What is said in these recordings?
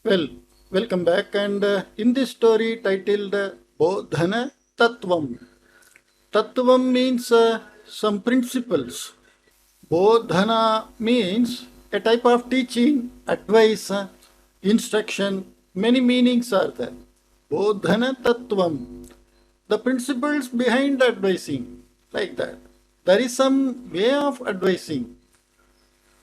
Well, welcome back. And in this story titled Bodhana Tatvam, Tatvam means some principles. Bodhana means a type of teaching, advice, instruction. Many meanings are there. Bodhana Tatvam, the principles behind advising, like that. There is some way of advising.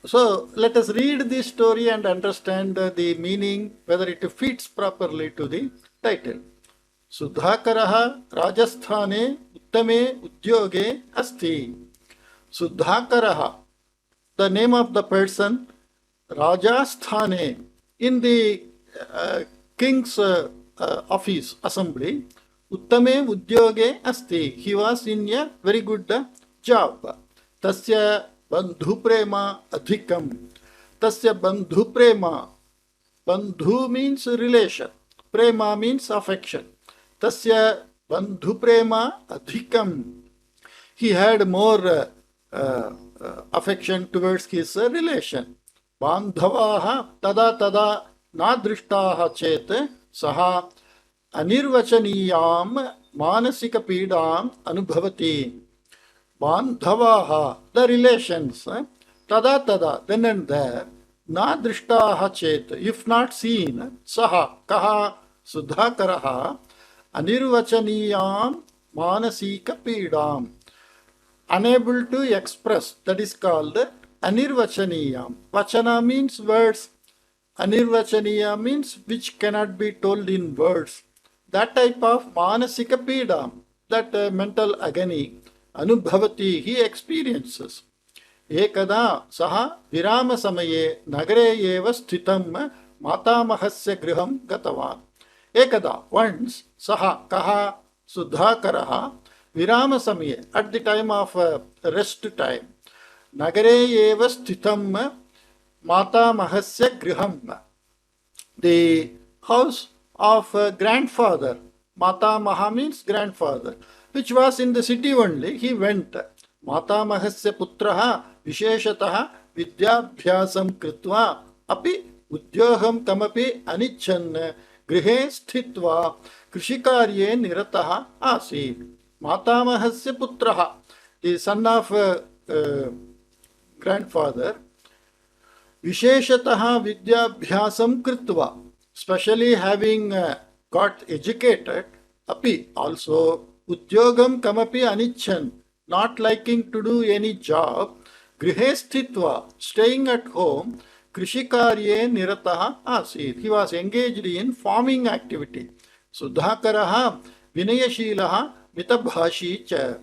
So let us read this story and understand the meaning, whether it fits properly to the title. Sudhakaraha Rajasthane Uttame Udyoge Asti. Sudhakaraha, the name of the person, Rajasthane, in the king's office, assembly, Uttame Udyoge Asti. He was in a very good job. Tasya Bandhuprema Adhikam. Tasya Bandhuprema. Bandhu means relation. Prema means affection. Tasya Bandhuprema Adhikam. He had more affection towards his relation. Bandhavaha tada tada nadrishtaha chet saha anirvachaniyam manasika pidam anubhavati. Bandhavaha, the relations, tada tada, then and there, na drishtaha chet, if not seen, saha, kaha, sudhakaraha, anirvachaniyam manasika pidam, unable to express, that is called anirvachaniyam. Vachana means words, anirvachaniya means which cannot be told in words. That type of manasika pidam, that mental agony, Anubhavati, he experiences. Ekada saha virama samaye nagare eva sthitam matamahasya griham gatavan. Ekada, once, saha, kaha, sudhakaraha, virama samaye, at the time of rest time, nagare eva sthitam matamahasya griham, the house of grandfather, matamaha means grandfather, which was in the city only, he went. Matamahasya putraha visheshataha vidyabhyasam kritva api udyoham tamapi anichan grihe sthitva krishikarye nirataha asid. Matamahasya putraha, the son of grandfather, visheshataha vidyabhyasam kritva, specially having got educated, api also Udyogam kamapi anichan, not liking to do any job, grihe sthitva, staying at home, krishikarye nirataha asid. He was engaged in farming activity. Sudhakaraha vinayashilaha mitabhashi cha.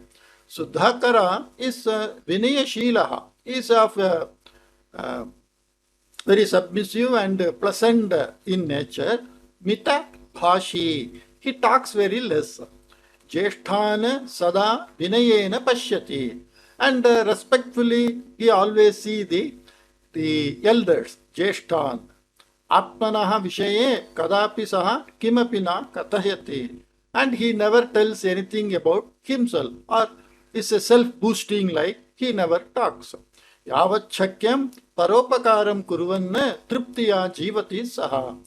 Sudhakara is vinayashilaha, is of very submissive and pleasant in nature. Mitabhashi, he talks very less. Jeshthan sada vinayena pashyati, and respectfully he always see the elders. Jeshthan atmanaha vishaye kadapi saha kimapi na kathayati, and he never tells anything about himself or is a self-boosting, like he never talks. Yavachakyam paropakaram kuruvan triptiya jivati saha,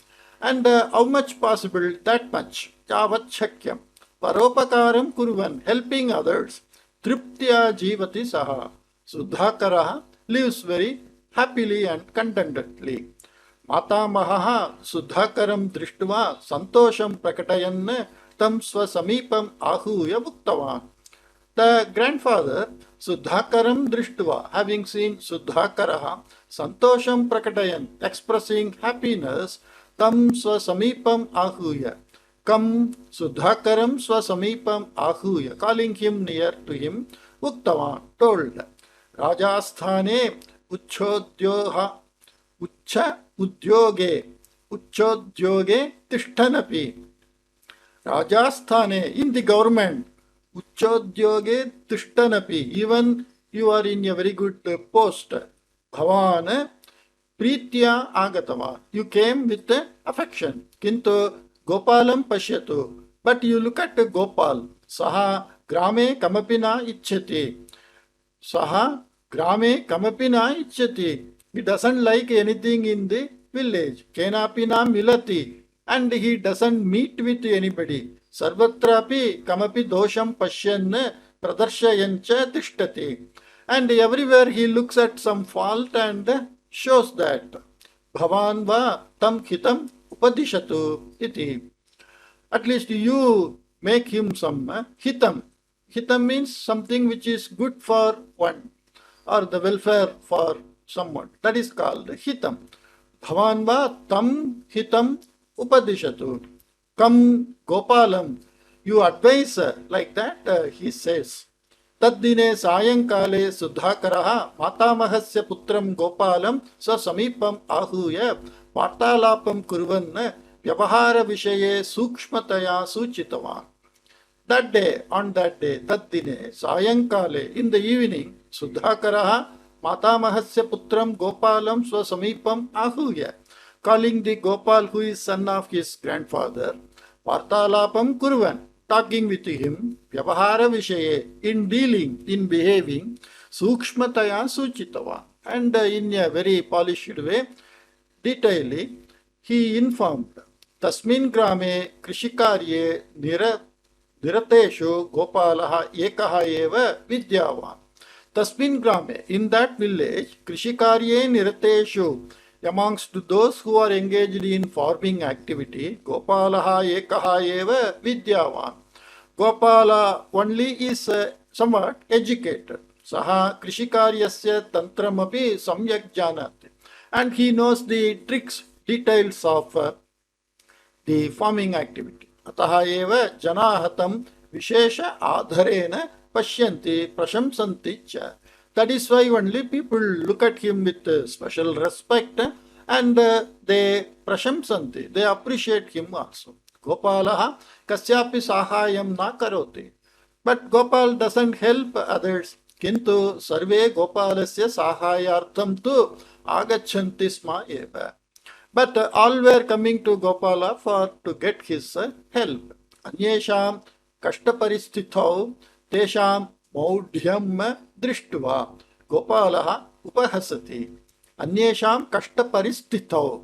and how much possible, that much. Yavachakyam Paropakaram kurvan, helping others. Triptya jivati saha. Sudhakaraha lives very happily and contentedly. Matamahaha Sudhakaram drishtva santosham prakatayan tam swasamipam ahuya buktavan. The grandfather, Sudhakaram drishtva, having seen Sudhakaraha, santosham prakatayan, expressing happiness, tam swasamipam ahuya. Kam Sudhakaram Swasamipam Ahuya, calling him near to him, Uktavan, told, Rajasthane Uchodyoha Ucha Udyoge Uchodyoge Tishtanapi. Rajasthane, in the government, Uchodyoge Tishtanapi, even you are in a very good post. Bhavan Pritya Agatava, you came with affection. Kintu Gopalam Pashyatu, but you look at Gopal, Saha Grame Kamapina Ichchati. Saha Grame Kamapina Ichchati. He doesn't like anything in the village. Kenapi na milati. And he doesn't meet with anybody. Sarvatrapi kamapi dosham pashyan pradarshyancha tishtati. And everywhere he looks at some fault and shows that. Bhavan va tam hitam upadishatu iti. At least you make him some hitam. Hitam means something which is good for one or the welfare for someone. That is called hitam. Bhavan va tam hitam upadishatu. Kam gopalam. You advise like that, he says. Taddine sayankale sudhakaraha matamahasya putram gopalam sa samipam ahuya vartalapam kurvan vyavahara vishaye sukshmataya suchitavan. That day, on that day, taddine sayankale, in the evening, sudhakaraha matamahasya putram gopalam swa samipam ahuya, calling the Gopal who is son of his grandfather, vartalapam kurvan, talking with him, vyavahara vishaye, in dealing, in behaving, sukshmataya suchitava. And in a very polished way, detailedly, he informed, tasmin grame krishikarye nirateshu gopalaha ekaha eva vidyavan. Tasmin grame, in that village, krishikarye nirateshu, amongst those who are engaged in farming activity, gopalaha ekaha eva vidyavan. Gopala only is somewhat educated. Saha krishikaryasya tantramapi samyak janati. And he knows the tricks, details of the farming activity. Ataha eva janahatam vishesha adharena pashyanti prashamsanti cha. That is why only people look at him with special respect and they prashamsanti, they appreciate him also. Gopalaha kasyapi sahayam na karoti. But Gopal doesn't help others. Kintu sarve Gopalasya sahayartham tu agachanti sma eva. But all were coming to Gopala for to get his help. Anyesham kashtaparistithau tesham maudhyam drishtva Gopalaha upahasati. Anyesham kashtaparistithau.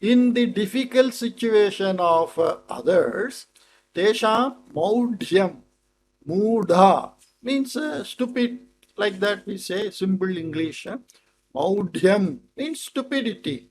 In the difficult situation of others, tesha maudhyam, mudha means stupid, like that we say, simple English. Maudhyam means stupidity.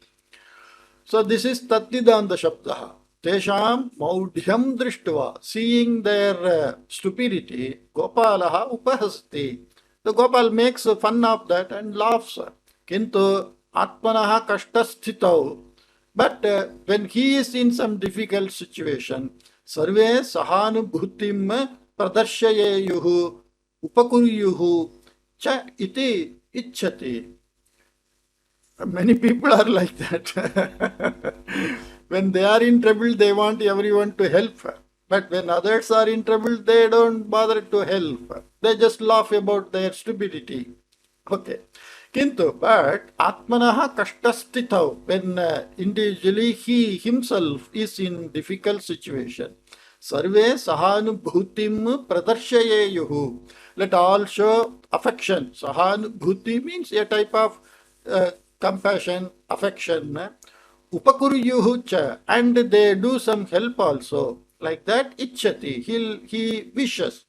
So this is Tattidanta Shabdaha. Tesham maudhyam drishtva, seeing their stupidity, Gopalaha upahasti. The Gopal makes fun of that and laughs. Kintu atmanaha kashtasthitau. But when he is in some difficult situation, sarve sahanubhutim pradarshayeyuhu upakuryuhu cha iti ichchati. Many people are like that. When they are in trouble, they want everyone to help. But when others are in trouble, they don't bother to help. They just laugh about their stupidity. Okay. Kintu, but Atmanaha Kashtasthitau, when individually he himself is in difficult situation, Sarve Sahanubhutim Pradarshayeyuhu, let all show affection. Sahanubhuti means a type of compassion, affection. Upakuryuhu cha, and they do some help also. Like that, Ichchati, he wishes.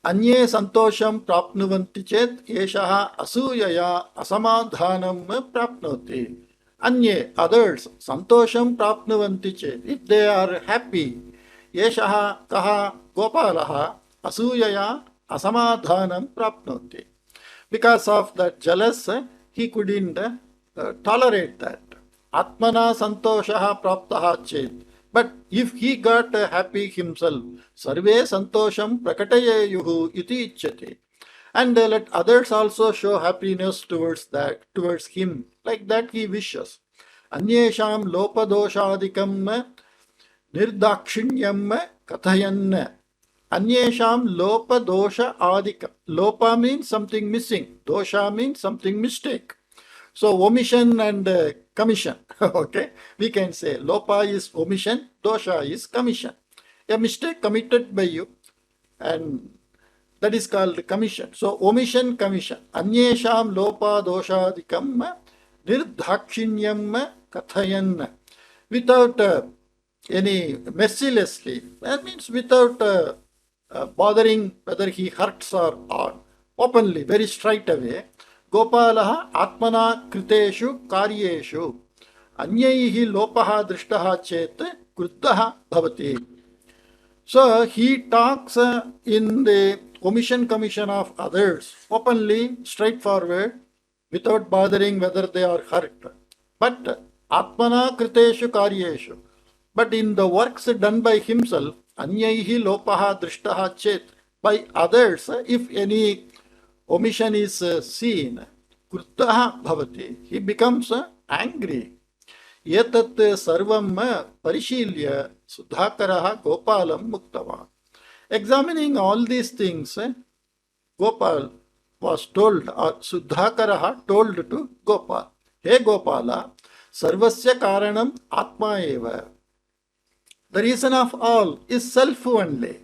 Anye santosham prapnuvanti chet yeshaha asuyaya asamadhanam prapnoti. Anye, others, santosham prapnuvanti chet, if they are happy, yeshaha kaha gopalaha asuyaya asamadhanam prapnoti. Because of that jealous, he couldn't tolerate that. Atmana santoshaha praptaha chet. But if he got happy himself, sarve santosham prakatayeyuhu iti icchati. And let others also show happiness towards him. Like that he wishes. Anyesham lopadoshadikam nirdakshinyam kathayan. Anyesham lopadosha adikam. Lopa means something missing. Dosha means something mistake. So omission and commission. Okay, we can say lopa is omission, dosha is commission. A mistake committed by you, and that is called commission. So omission, commission. Anyesham lopa doshadikam nirdhakshinyam kathayan, without any mercilessly. That means without bothering whether he hurts or not. Openly, very straight away. Gopalaha atmana kriteshu karyeshu anyaihi lopaha drishtaha chet kruddhaha bhavati. So he talks in the omission commission of others, openly, straightforward, without bothering whether they are hurt. But atmana kriteshu karyeshu. But in the works done by himself, anyaihi lopaha drishtaha chet, by others, if any omission is seen, kruddhaha bhavati, he becomes angry. एतत् सर्वं परिशील्य सुधाकरः गोपालं मुक्तवान्. Examining all these things, Gopal was told, or Sudhakarah told to Gopal, Hey Gopala, sarvasya karanam atma eva. The reason of all is self only.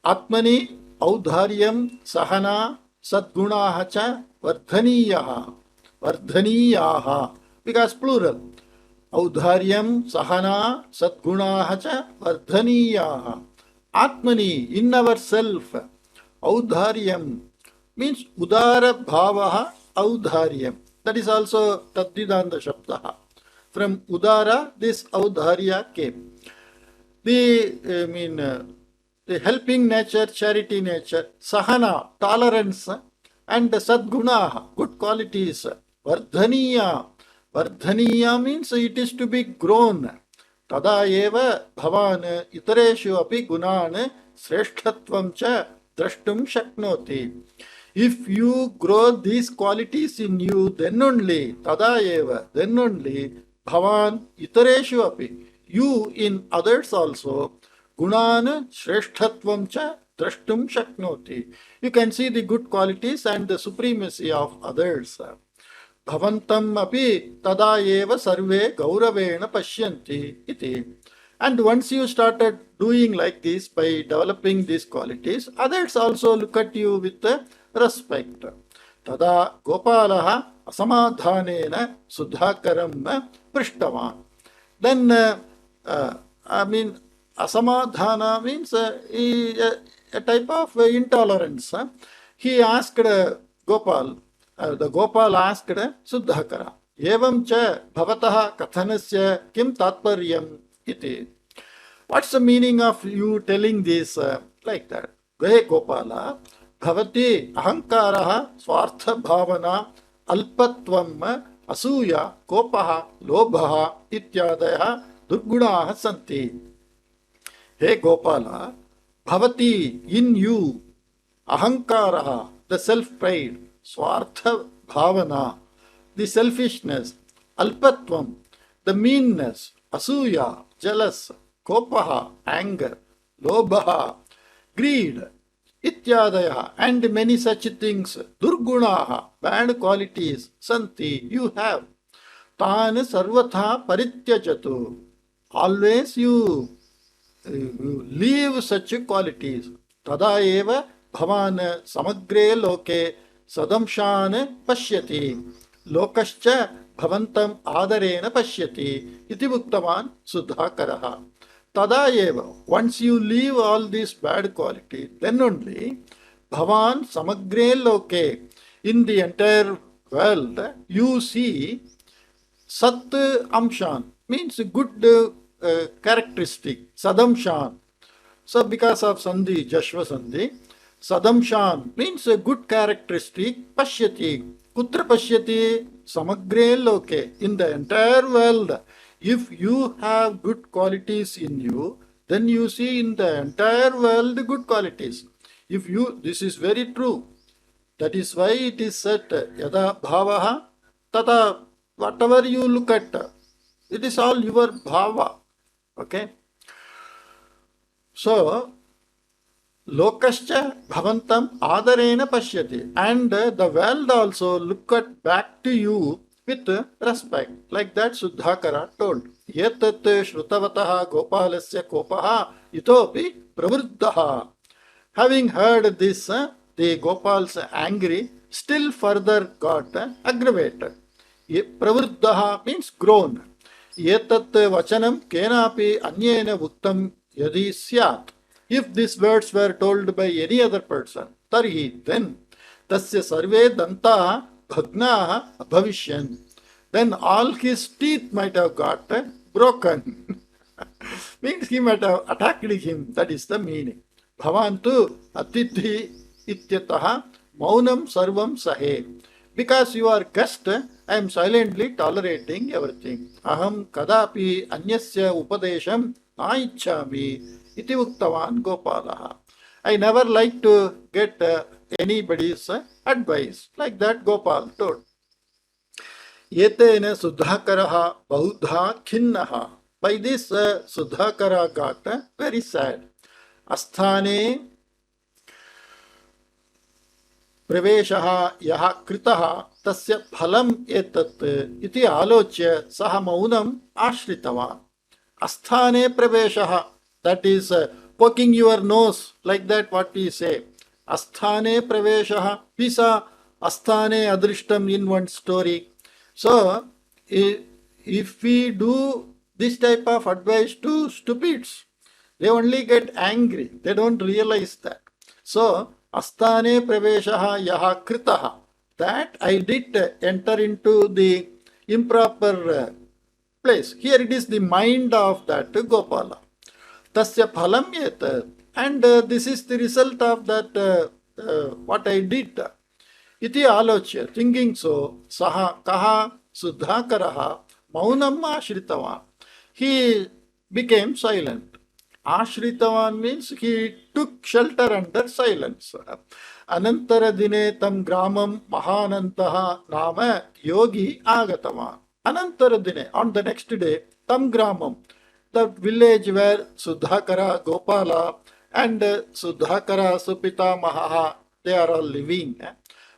Atmani audharyam sahana sadgunaha cha vardhaniyaha. Vardhaniyaha, because plural. Audharyam sahana sadgunaha cha vardhaniyaha. Atmani, in ourself. Audharyam means udara bhavaha audharyam. That is also tadvidanda shabdaha. From udara, this audharya came. The helping nature, charity nature, sahana, tolerance, and sadgunaha, good qualities. Vardhaniya. Vardhaniya means it is to be grown. Tada eva bhavan itareshu api gunan sreshtatvam cha drashtum shaknoti. If you grow these qualities in you, then only, tada eva, then only, bhavan itareshu api, you in others also, gunan sreshtatvam cha drashtum shaknoti. You can see the good qualities and the supremacy of others. Bhavantam api tada eva sarve gauravena pashyanti iti. And once you started doing like this by developing these qualities, others also look at you with respect. Tada gopalaha asamadhanena sudhakaram prishtavan. Then, asamadhana means a type of intolerance. He asked Gopal, the Gopal asked Suddhakara, Evam cha bhavataha kathanasya kim tatparyam iti. What's the meaning of you telling this like that? Hey Gopala, bhavati ahankaraha swartha bhavana alpatvam asuya kopaha lobhaha ityadaya durgunaha santi. Hey Gopala, bhavati, in you, ahankaraha, the self-pride, swartha bhavana, the selfishness, alpatvam, the meanness, asuya, jealous, kopaha, anger, lobhaha, greed, ityadaya, and many such things, durgunaha, bad qualities, santi, you have. Tan sarvatha parityajatu, always you leave such qualities. Tada eva bhavan samagre loke sadamshan pashyati. Lokascha bhavantam adarena pashyati. Iti muktavan Sudhakaraha. Tada eva, once you leave all these bad qualities, then only bhavan samagre loke, in the entire world, you see Sat Amshan, means good characteristic, Sadamshan. So because of Sandhi, Jashva Sandhi, Sadamshan means a good characteristic, Pashyati. Kutra Pashyati, Samagre Loke, in the entire world. If you have good qualities in you, then you see in the entire world good qualities. If you, this is very true. That is why it is said, Yada Bhavaha, Tata, whatever you look at, it is all your Bhava. Okay? So, Lokascha Bhavantam Adarena Pashyati. And the world also look at back to you with respect. Like that Suddhakara told. Yetat Shrutavataha Gopalasya Kopaha Itopi Pravruddhaha. Having heard this, the Gopal's angry still further got aggravated. Pravruddha means grown. Etat vachanam kenapi anyena uktam yadi syat. If these words were told by any other person, tarhi, then tasya sarve dantaha bhagnaha abhavishyan. Then all his teeth might have got broken. Means he might have attacked him. That is the meaning. Bhavantu atithi ityataha maunam sarvam sahe. Because you are guest, I am silently tolerating everything. Aham kadapi anyasya upadesham naichami iti uktavan Gopalaha. I never like to get anybody's advice. Like that Gopal told. Yetena Sudhakaraha Bahudha Khinnaha. By this, Sudhakara got very sad. Asthane Praveshaha Yaha Kritaha Tasya Phalam Etat Iti Alochya Saha Maunam Ashritavan. Asthane Praveshaha, that is poking your nose, like that what we say. Asthane Praveshaha, we saw Asthane Adrishtam in one story. So, if we do this type of advice to stupids, they only get angry. They don't realize that. So, Asthane Praveshaha Yaha Kritaha, that I did enter into the improper place. Here it is the mind of that Gopala. Tasya phalam yet. And this is the result of that what I did. Iti alochya, thinking so, saha kaha Sudhakaraha maunam ashritavan. He became silent. Ashritavan means he took shelter under silence. Anantara dine tam gramam mahanantaha nama yogi agatavan. Anantara dine, on the next day, tam gramam, the village where Sudhakara, Gopala and Sudhakara, Supita Mahaha, they are all living.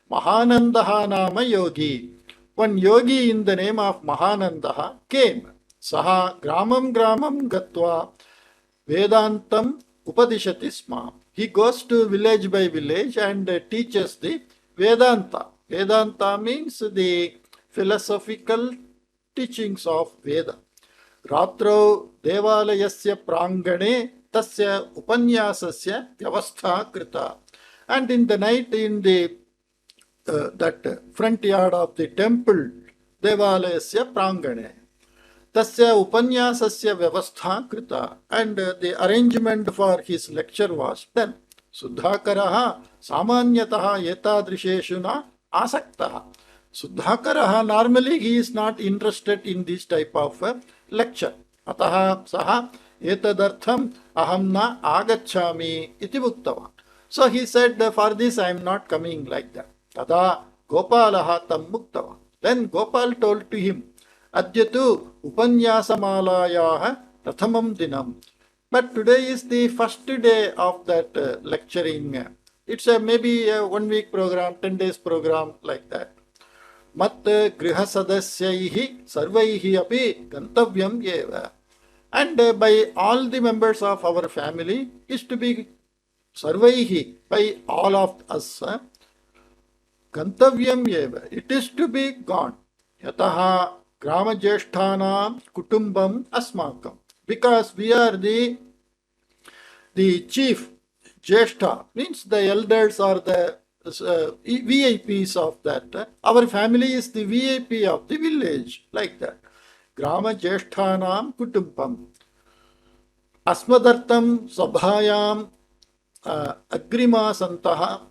Mahanandaha nama yogi. One yogi in the name of Mahanandaha came. Saha gramam gramam gatva Vedantam upadishati sma. He goes to village by village and teaches the Vedanta. Vedanta means the philosophical teachings of Veda. Ratro devalayasya prangane tasya upanyasasya vyavastha krita. And in the night in the that front yard of the temple, devalayasya prangane, tasya upanyasasya vyavastha krita, and the arrangement for his lecture was done. Sudhakaraha samanyataha etadrisheshu na asaktaha. Sudhakaraha, normally he is not interested in this type of lecture. Ataha saha etadartham aham na agacchami iti uktava. So he said, for this I am not coming, like that. Tada Gopalaha tam muktava. Then Gopal told to him, Adyatu upanyasamalayah prathamam dinam. But today is the first day of that lecturing. It's maybe a 1 week program, 10 days program, like that. Mat grihasadasyahi sarvaihi api gantavyam eva. And by all the members of our family is to be sarvaihi, by all of us. Gantavyam eva. It is to be gone. Yataha grama jeshthanam kutumbam asmakam. Because we are the chief. Jeshtha means the elders or the VIPs of that. Our family is the VIP of the village, like that. Grama jeshthanam kutumbam. Asmadartam sabhayam agrima santaha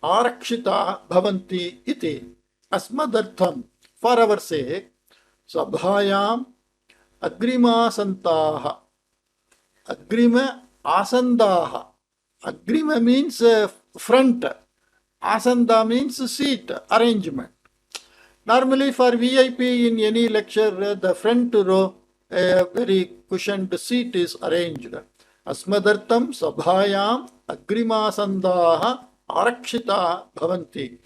arakshita bhavanti iti. Asmadartham, for our sake, sabhayam agrima santaha. Agrima asandaha. Agrima means front. Asanda means seat, arrangement. Normally for VIP in any lecture, the front row, a very cushioned seat is arranged. Asmadartham sabhayam agrimasandaha arakshita bhavanti.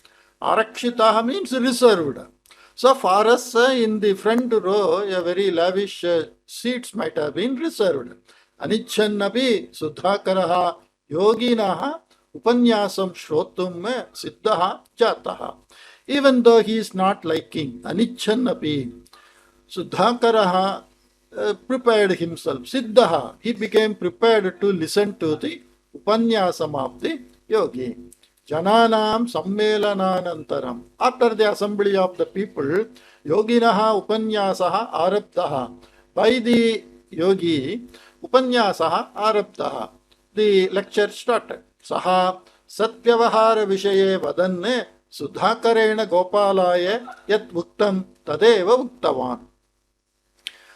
Arakshita means reserved. So for us in the front row, a very lavish seats might have been reserved. Anichannapi Sudhakaraha yoginaha upanyasam shrotum siddhaha jataha. even though he is not liking. Anichan api. Sudhakaraha prepared himself. Siddhaha, he became prepared to listen to the upanyasam of the yogi. Jananam sammelananantaram. After the assembly of the people, yoginaha upanyasaha arabdaha. By the yogi, upanyasaha arabdaha. The lecture started. Saha satyavahara vishaye vadanne sudhakarena gopalaya yat uktam tadeva uktavan.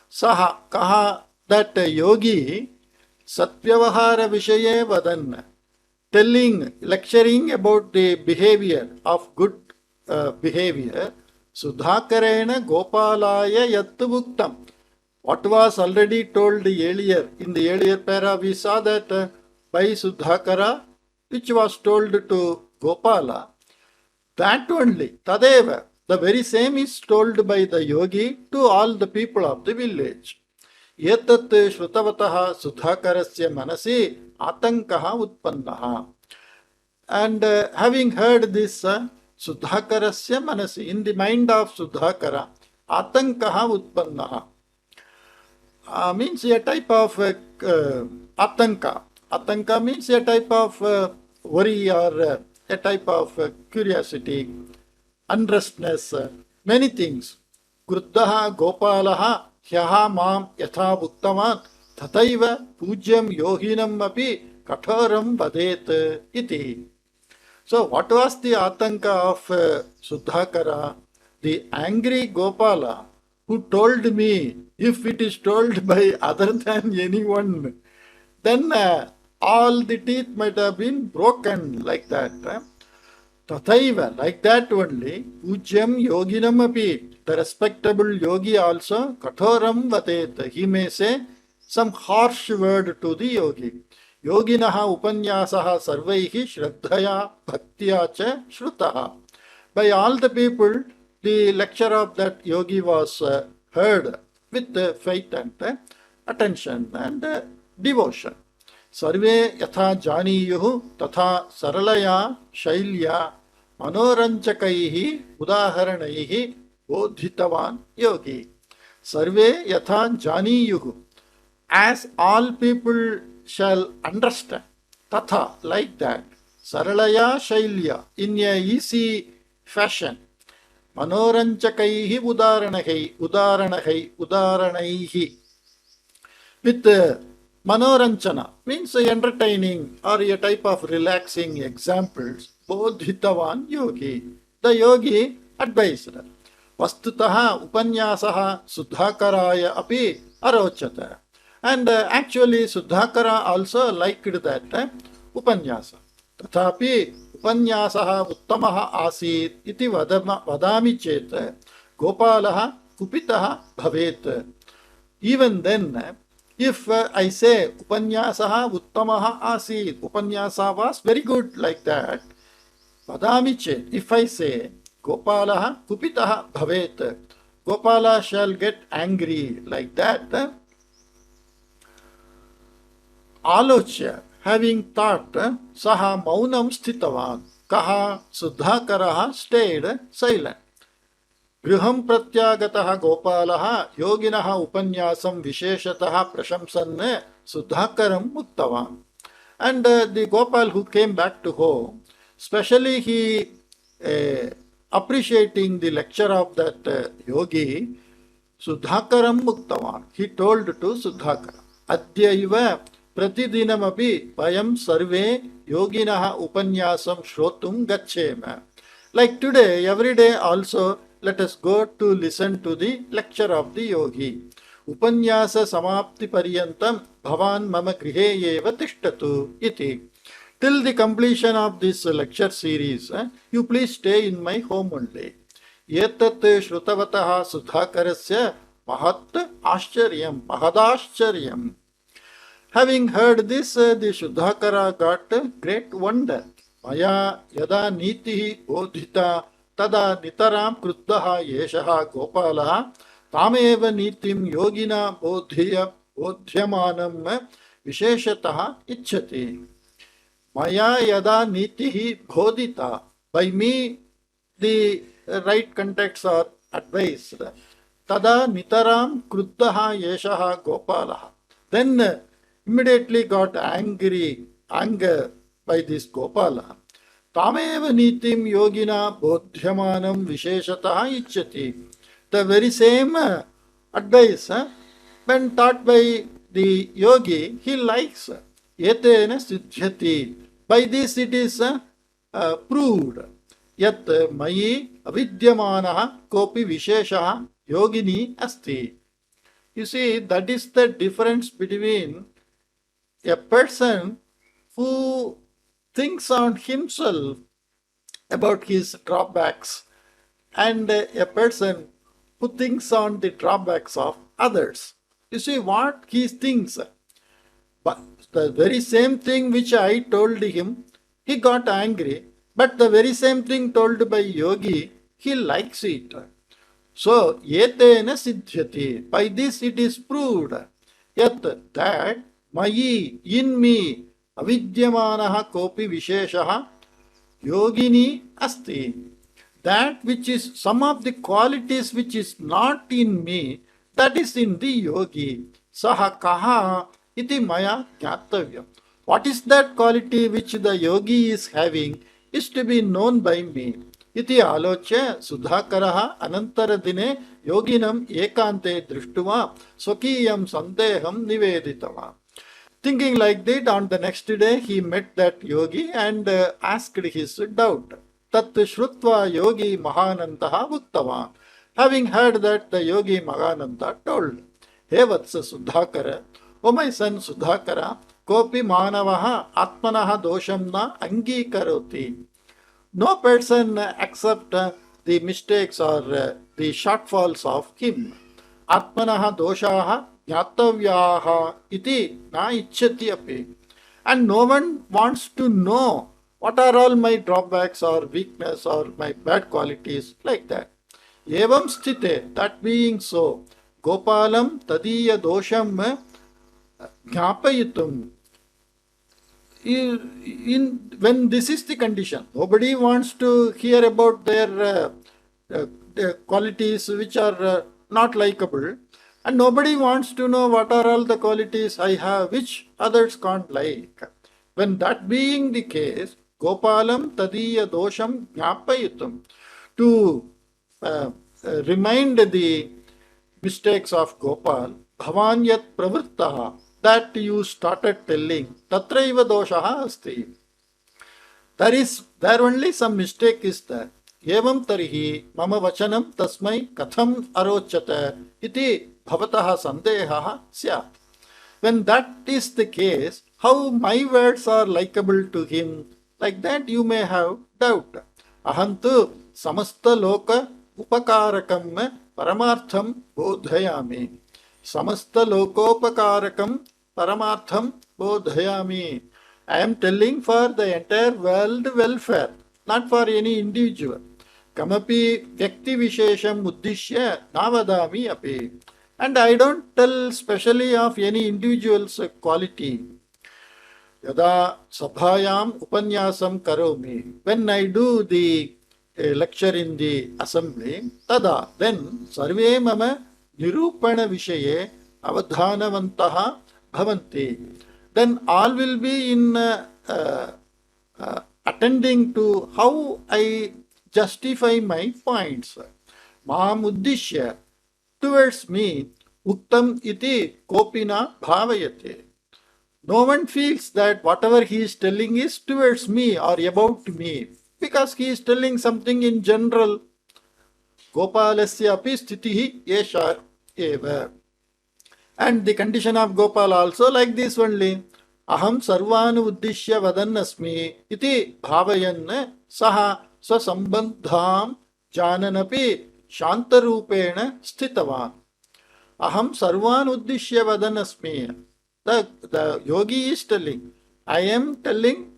Saha, kaha, that yogi, satyavahara vishaye vadan, telling, lecturing about the behavior of good behavior, Sudhakarena Gopalaya Yattuvuktam. What was already told earlier, in the earlier para, we saw that by Sudhakara, which was told to Gopala, that only, Tadeva, the very same is told by the yogi to all the people of the village. Etat Shrutavataha Sudhakarasya Manasi Atankaha Utpannaha. And having heard this, Sudhakarasya Manasi, in the mind of Sudhakara, Atankaha Utpannaha. Means a type of Atanka. Atanka means a type of worry or a type of curiosity, unrestness, many things. Kruddaha Gopalaha Hyaha Mam Yatha Uktavan Tataiva Pujyam Yohinam Api Katharam Vadet Iti. So what was the Atanka of Sudhakara? The angry Gopala who told me, if it is told by other than anyone, then all the teeth might have been broken like that. Tathaiva, like that only, Ujyam Yoginam api, the respectable yogi also, Kathoram Vatet, he may say some harsh word to the yogi. Yoginaha upanyasaha sarvaihi shraddhaya bhaktya cha shrutaha. By all the people, the lecture of that yogi was heard with faith and attention and devotion. Sarve yatha janiyuhu tatha saralaya shailya manoranchakaihi udaharanaihi bodhitavan yogi. Sarve yatha janiyuhu. As all people shall understand. Tatha, like that. Saralaya shailya, in a easy fashion. Manoranchakaihi udaranaihi. With manoranchana, means entertaining or a type of relaxing examples. Bodhitavan yogi. The yogi advised. Vastutaha upanyasaha sudhakaraya api arochata. And actually Sudhakara also liked that upanyasa. Tathapi upanyasaha uttamaha asit iti vadami chet gopalaha kupitaha bhavet. Even then, if I say upanyasaha uttamaha asit, upanyasa was very good like that, vadami chet, if I say gopalaha kupitaha bhavet, Gopala shall get angry like that. Alochya, having thought, saha maunam sthitavan, kaha Sudhakaraha stayed silent. Griham pratyagataha Gopalaha yoginaha upanyasam visheshataha prashamsanne Sudhakaram muttavan. And the Gopal who came back to home, specially he appreciating the lecture of that yogi, Sudhakaram muktavan, he told to Sudhakara, Adyaiva Pratidinamapi Payam Sarve Yoginaha Upanyasam Shrotum Gachema. Like today, every day also, let us go to listen to the lecture of the yogi. Upanyasa Samapti Paryantam Bhavan Mama Grihe Eva Tishtatu iti. Till the completion of this lecture series, you please stay in my home only. Yetat Shrutavataha Sudhakarasya Mahat Ascharyam, Mahadascharyam. Having heard this, the Sudhakara got great wonder. Maya yada nitihi bodhita tada nitaram kruddaha yeshaha gopalaha tameva nitim yogina bodhyamanam visheshataha ichchati. Maya yada nitihi bodhita. By me, the right contexts are advised. Tada nitaram kruddaha yeshaha gopalaha. Then immediately got anger by this Gopala. Tameva nitim yogina bodhyamanam visheshataha ichyati. The very same advice, when taught by the yogi, he likes. Yetena siddhyati. By this it is proved. Yat mayi avidyamanaha kopi visheshaha yogini asti. You see, that is the difference between a person who thinks on himself about his drawbacks and a person who thinks on the drawbacks of others. You see what he thinks. But the very same thing which I told him, he got angry. But the very same thing told by yogi, he likes it. So, yetena siddhyati. By this it is proved. Yat that mayi, in me, avidyamanaha kopi visheshaha yogini asti. That which is some of the qualities which is not in me, that is in the yogi. Saha kaha iti maya jnatavyam. What is that quality which the yogi is having is to be known by me. Iti aloche sudhakaraha anantara dine yoginam ekante drishtva swakiyam sandeham niveditava. Thinking like that, on the next day he met that yogi and asked his doubt. Tat shrutva yogi mahanantaha uttavan. Having heard that, the yogi Mahananda told, He vatsa Sudhakara, O my son Sudhakara, kopi manavaha atmanaha dosham na angikaroti. No person accept the mistakes or the shortfalls of him. Atmanaha doshaha jnatavyaha iti na ichyati api. And no one wants to know what are all my drawbacks or weakness or my bad qualities, like that. Evam sthite, that being so, Gopalam tadiya dosham jnapayitum. When this is the condition, nobody wants to hear about their qualities which are not likable, and nobody wants to know what are all the qualities I have which others can't like. When that being the case, Gopalam tadiya dosham jnapayitum, to remind the mistakes of Gopal, bhavanyat pravrittaha, that you started telling, tatraiva doshaha asti. There only some mistake is there. Evam tarihi mama vachanam tasmai katham arochata iti bhavataha sandehaha syat. When that is the case, how my words are likable to him, like that you may have doubt. Ahantu samasta loka upakarakam paramartham bodhayami. Samasta lokopakarakam paramartham bodhayami. I am telling for the entire world welfare, not for any individual. Kamapi vyakti vishesham uddishya navadami api. And I don't tell specially of any individual's quality. Yada sabhayam upanyasam karomi. When I do the lecture in the assembly, tada, then sarve mama nirupana vishaye avadhanavantaha bhavanti. Then all will be in attending to how I justify my points. Mam uddishya, towards me, uttam iti kopina bhavayate. No one feels that whatever he is telling is towards me or about me, because he is telling something in general. Gopalasya api sthitihi yesha eva. And the condition of Gopal also like this only. Aham sarvanu uddishya vadannasmi iti bhavayan saha swasambandham jananapi shantarupena sthitavan. Aham sarvan uddishya vadannasmi. The yogi is telling, I am telling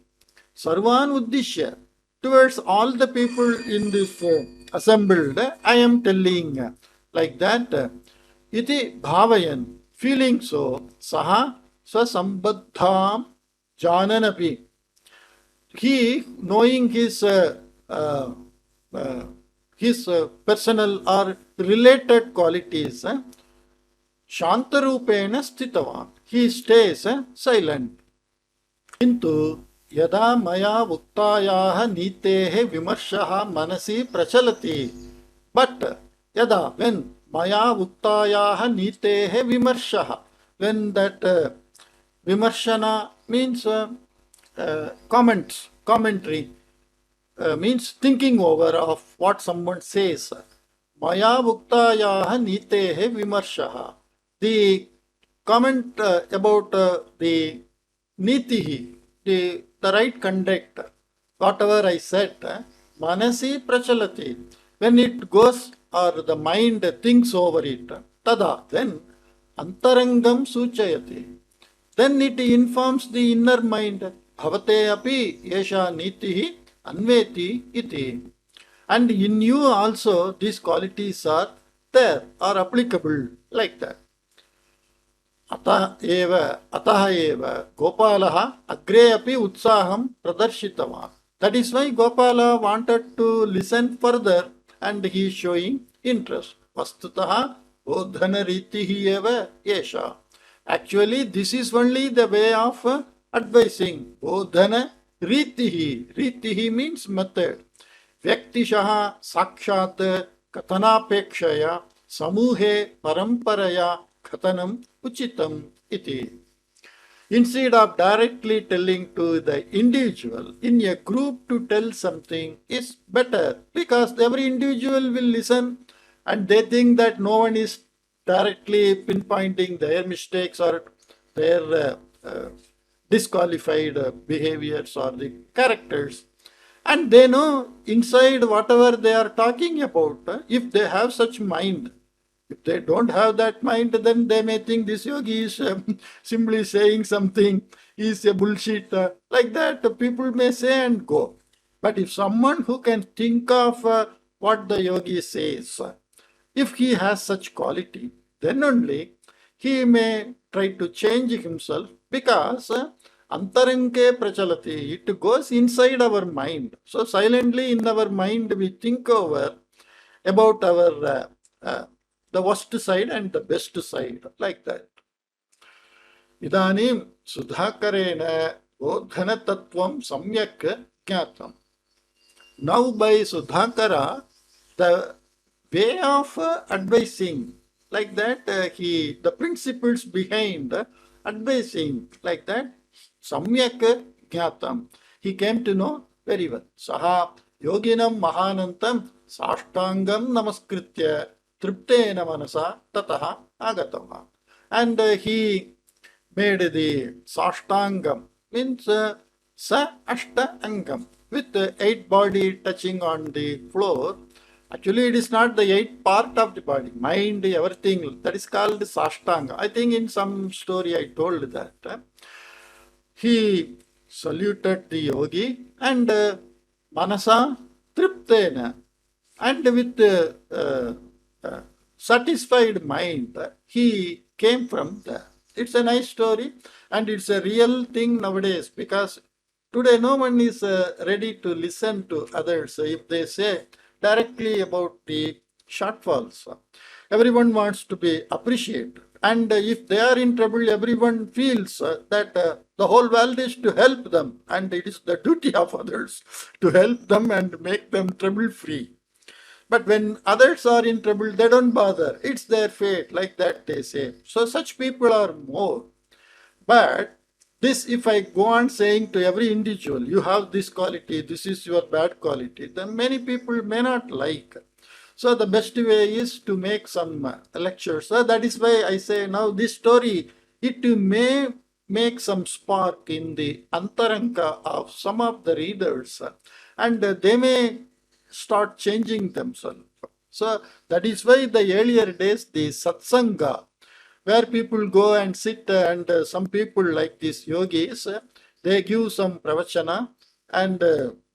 sarvan uddishya, towards all the people in this assembled, I am telling, like that. Iti bhavayan, feeling so, saha swasambandham jananapi. He, knowing his his personal or related qualities, Shantarupena Stitavan. He stays silent. Kintu yada maya uktayaha nitehe vimarshaha manasi prachalati. But yada, when maya uktayaha nitehe vimarshaha, when that vimarshana means commentary, means thinking over of what someone says. Maya uktayaha nitehe vimarshaha. The comment about the nitihi, the right conduct, whatever I said, manasi prachalati. When it goes or the mind thinks over it, tada, then antarangam suchayati. Then it informs the inner mind. Bhavate api yesha nitihi anveti iti. And in you also these qualities are there, are applicable like that. अतः एव गोपालः अग्रे अपि उत्साहं प्रदर्शितवान्. That is why Gopala wanted to listen further and he is showing interest. Vastutah bodhana ritihi eva yesha. Actually, this is only the way of advising. Bodhana ritihi. Ritihi means method. Vyaktishaha sakshat kathanapekshaya samuhe paramparaya kathanam uchitam iti. Instead of directly telling to the individual, in a group to tell something is better because every individual will listen and they think that no one is directly pinpointing their mistakes or their disqualified behaviors or the characters. And they know inside whatever they are talking about, if they have such mind. If they don't have that mind, then they may think this yogi is simply saying something, is a bullshit. Like that, people may say and go. But if someone who can think of what the yogi says, if he has such quality, then only he may try to change himself because antaranke prachalati, it goes inside our mind. So silently in our mind we think over about our the worst side and the best side, like that. Idanim Sudhakarena Bodhana Tatvam Samyak Jnatam. Now by Sudhakara, the way of advising, like that, the principles behind advising, like that, Samyak Jnatam. He came to know very well. Saha Yoginam Mahanantam Sashtangam Namaskritya Triptena Manasa Tataha Agatava. And he made the Sashtangam, means Sa Ashta Angam, with the 8 body touching on the floor. Actually, it is not the 8 part of the body, mind, everything. That is called Sashtanga. I think in some story I told that. He saluted the yogi and Manasa Triptena, and with satisfied mind, he came from there. It's a nice story and it's a real thing nowadays because today no one is ready to listen to others if they say directly about the shortfalls. Everyone wants to be appreciated. And if they are in trouble, everyone feels that the whole world is to help them. And it is the duty of others to help them and make them trouble-free. But when others are in trouble, they don't bother. It's their fate, like that they say. So such people are more. But this, if I go on saying to every individual, you have this quality, this is your bad quality, then many people may not like. So the best way is to make some lectures. So that is why I say now this story, it may make some spark in the antaranka of some of the readers and they may start changing themselves. So that is why the earlier days, the satsanga, where people go and sit and some people like these yogis, they give some pravachana and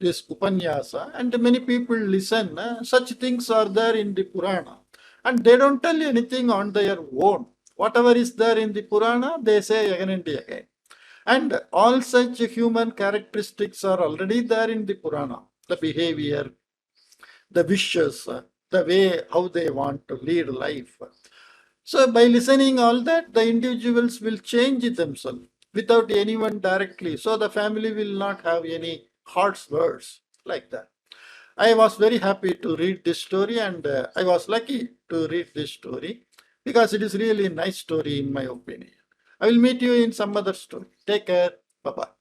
this upanyasa and many people listen. Such things are there in the Purana and they don't tell anything on their own. Whatever is there in the Purana, they say again and again. And all such human characteristics are already there in the Purana. The behavior, the wishes, the way how they want to lead life. So by listening all that, the individuals will change themselves without anyone directly. So the family will not have any harsh words like that. I was very happy to read this story, and I was lucky to read this story because it is really a nice story in my opinion. I will meet you in some other story. Take care. Bye bye.